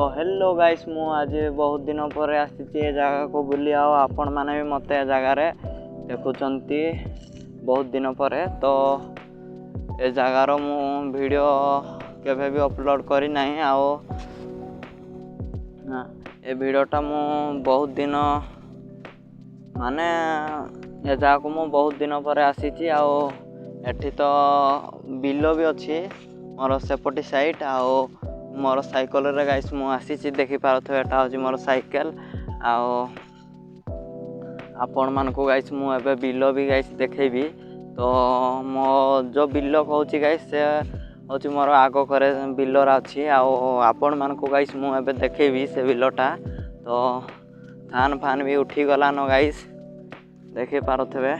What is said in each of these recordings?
तो hello guys मु आज बहुत दिन पर आसी जगह को बुली आपण मैंने भी मत जगार देखुंट बहुत दिन पर तो ए जगार मु वीडियो केवे भी अपलोड करना ए वीडियोटा मु बहुत दिन माने ए जगह को मु बहुत दिन पर आसी एठी तो बिल भी अच्छी मोर सेपटी साइड मोर साइकल रे गाइस मु आसी देखि पारथो एटा होची मोर साइकल आपण मान को गाइस मु एबे बिल भी गाइस देखेबी। तो मो जो बिल कहूची गाइस से होची मोर आगो करे बिलर अछि आपण मान को गाइस मु एबे देखेबी से बिलटा। तो धान फान भी उठी गला न गाइस देखि पारथबे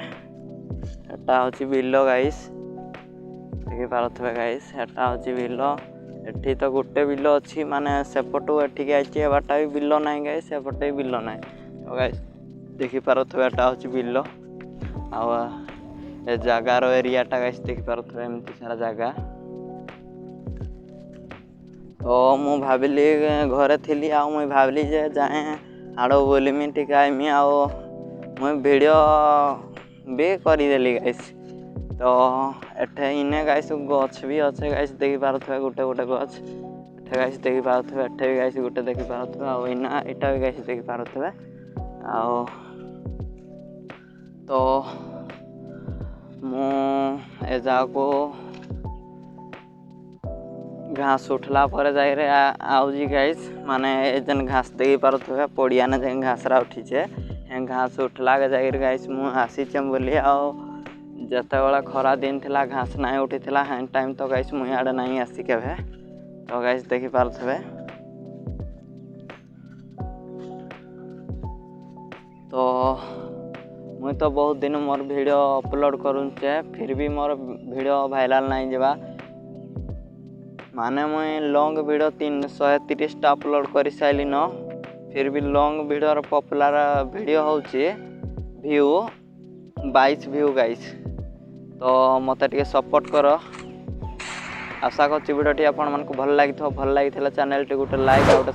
एटा होची बिल गाइस देखि पारथबे गाइस एटा होची बिल। एठी तो गोटे बिल अच्छी माने सेपटू एठिक आई बाटा भी बिल ना गाइस सेपटे बिल ना तो गाइस देखि पारथबे एटा होची बिल ए जगार एरियाटा गाइस देखि पारथबे एमती सारा जगह। तो मु भाबिली घरे थिली मुई भाबिली जे जाए आड़ो बोलिमी टिके आइमी मुई वीडियो भी करदेली गाइस। तो एठे इने गाइस गछ भी अच्छे गाइस देखि पारथबे गोटे गोटे गछ एठे गाइस देखि पारथबे एठे भी गाइस गोटे देखि पारथबे इना एटा भी गाइस देखि पारथबे तो मु ए जगह को घास उठला पर जाई रे आउजी गाइस माने एजन घास देखि पारथबे पड़िया ने जे घासरा उठी छे घास उठला के जाई रे गाइस मु आसी चम बोली जते बड़ा खरा दिन थिला घास ना उठी थिला हैन टाइम तो गाइस मुई आडे नहीं आसी केभे। तो गाइस देखि पारथबे तो मुई तो बहुत दिन मोर वीडियो अपलोड करूचे फिर भी मोर वीडियो वायरल नहीं जबा माने मुई लॉन्ग वीडियो 330 अपलोड कर साइली न फिर भी लॉन्ग वीडियो पॉपुलर वीडियो होची व्यू 22 व्यू गाइस। तो मत टे सपोर्ट कर आशा कर वीडियो टी आपण मन को भल लगी चैनल टी गोटे लाइक और